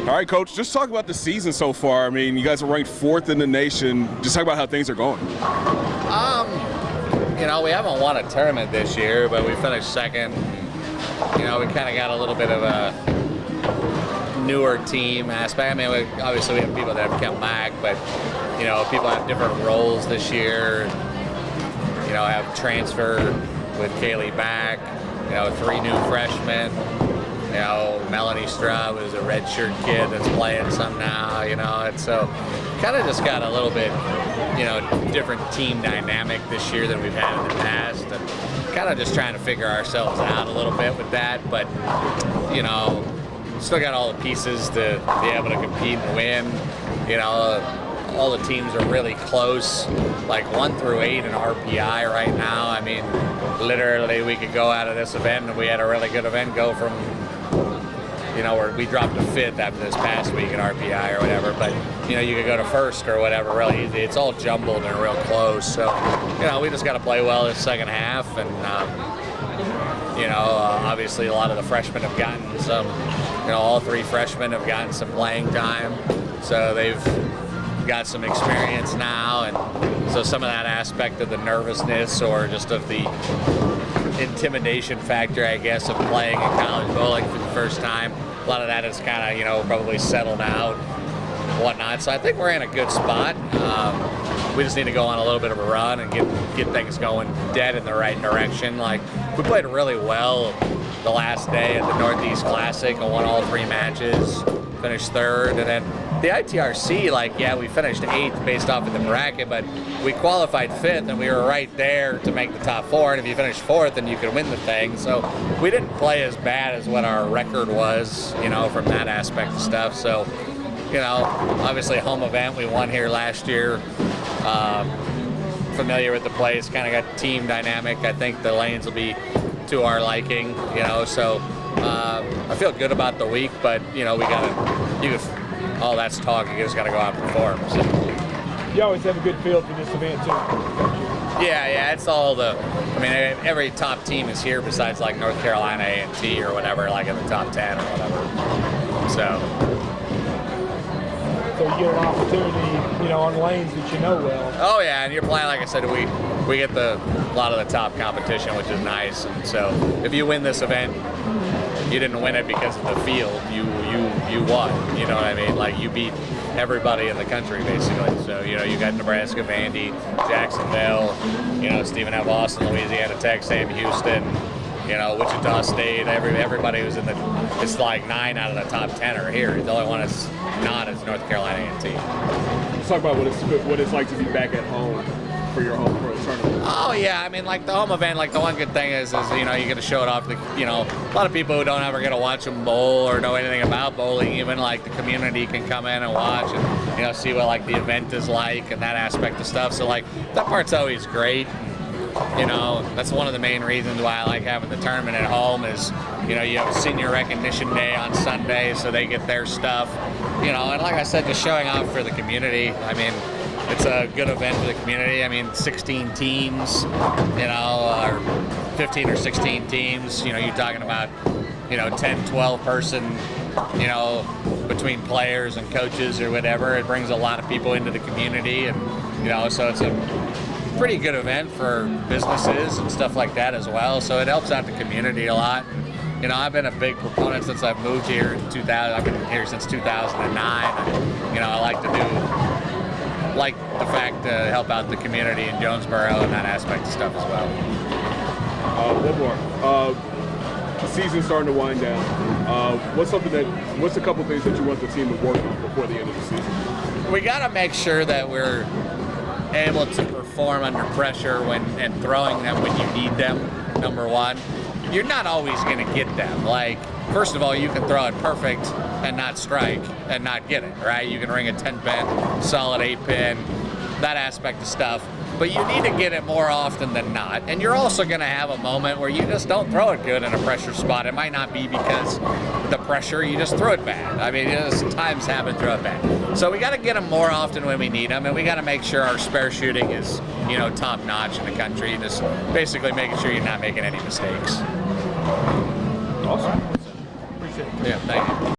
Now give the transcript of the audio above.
All right, Coach, just talk about the season so far. I mean, you guys are ranked 4th in the nation. Just talk about how things are going. You know, we haven't won a tournament this year, but we finished 2nd. You know, we kind of got a little bit of a newer team aspect. I mean, obviously we have people that have come back, but, you know, people have different roles this year. You know, I have transfer with Kaylee back, you know, 3 new freshmen. You know, Melanie Straub is a redshirt kid that's playing some now, you know, and so kind of just got a little bit, you know, different team dynamic this year than we've had in the past, and kind of just trying to figure ourselves out a little bit with that, but, you know, still got all the pieces to be able to compete and win. You know, all the teams are really close, like 1 through 8 in RPI right now. I mean, literally we could go out of this event and we had a really good event go from, you know, where we dropped to 5th after this past week in RPI or whatever, but, you know, you could go to 1st or whatever really easy. It's all jumbled and real close. So, you know, we just got to play well this second half. And, you know, obviously a lot of the freshmen have gotten some, you know, all 3 freshmen have gotten some playing time. So they've got some experience now. And so some of that aspect of the nervousness or just of the intimidation factor, I guess, of playing in college bowling for the first time, a lot of that is kind of, you know, probably settled out, whatnot. So I think we're in a good spot. We just need to go on a little bit of a run and get things going dead in the right direction. Like, we played really well the last day at the Northeast Classic and won all 3 matches, finished 3rd, and then the ITRC, like, yeah, we finished 8th based off of the bracket, but we qualified 5th and we were right there to make the top 4, and if you finish 4th then you could win the thing. So we didn't play as bad as what our record was, you know, from that aspect of stuff. So, you know, obviously home event, we won here last year. Familiar with the place, kind of got team dynamic. I think the lanes will be to our liking, you know, so I feel good about the week, but, you know, all that's talk, you just got to go out and perform. So. You always have a good feel for this event, too. Yeah, it's all I mean, every top team is here besides, like, North Carolina A&T or whatever, like in the top 10 or whatever. So you get an opportunity, you know, on lanes that you know well. Oh, yeah, and you're playing, like I said, we get a lot of the top competition, which is nice. And so if you win this event, you didn't win it because of the field. You won. You know what I mean? Like, you beat everybody in the country, basically. So, you know, you got Nebraska, Vandy, Jacksonville, you know, Stephen F. Austin, Louisiana Tech, Sam Houston, you know, Wichita State, everybody who's in it's like 9 out of the top 10 are here. The only one that's not is North Carolina A&T. Let's talk about what it's like to be back at home for your home pro tournament. Oh yeah, I mean, like the home event, like the one good thing is you know, you get to show it off. You know, a lot of people who don't ever get to watch them bowl or know anything about bowling, even like the community can come in and watch and, you know, see what like the event is like and that aspect of stuff. So like that part's always great. You know, that's one of the main reasons why I like having the tournament at home is, you know, you have a senior recognition day on Sunday, so they get their stuff, you know, and like I said, just showing off for the community. I mean, it's a good event for the community. I mean, 16 teams, you know, or 15 or 16 teams, you know, you're talking about, you know, 10, 12 person, you know, between players and coaches or whatever. It brings a lot of people into the community, and, you know, so it's a pretty good event for businesses and stuff like that as well. So it helps out the community a lot. You know, I've been a big proponent since I've moved here in 2000. I've been here since 2009. You know, I like the fact to help out the community in Jonesboro and that aspect of stuff as well. One more. The season's starting to wind down. What's a couple things that you want the team to work on before the end of the season? We got to make sure that we're able to perform under pressure and throwing them when you need them, number one. You're not always going to get them. Like, first of all, you can throw it perfect and not strike and not get it, right? You can ring a 10-pin, solid 8-pin, that aspect of stuff. But you need to get it more often than not. And you're also going to have a moment where you just don't throw it good in a pressure spot. It might not be because the pressure, you just throw it bad. I mean, times happen, throw it bad. So we got to get them more often when we need them, and we got to make sure our spare shooting is, you know, top notch in the country, and just basically making sure you're not making any mistakes. Awesome. Appreciate it. Yeah, thank you.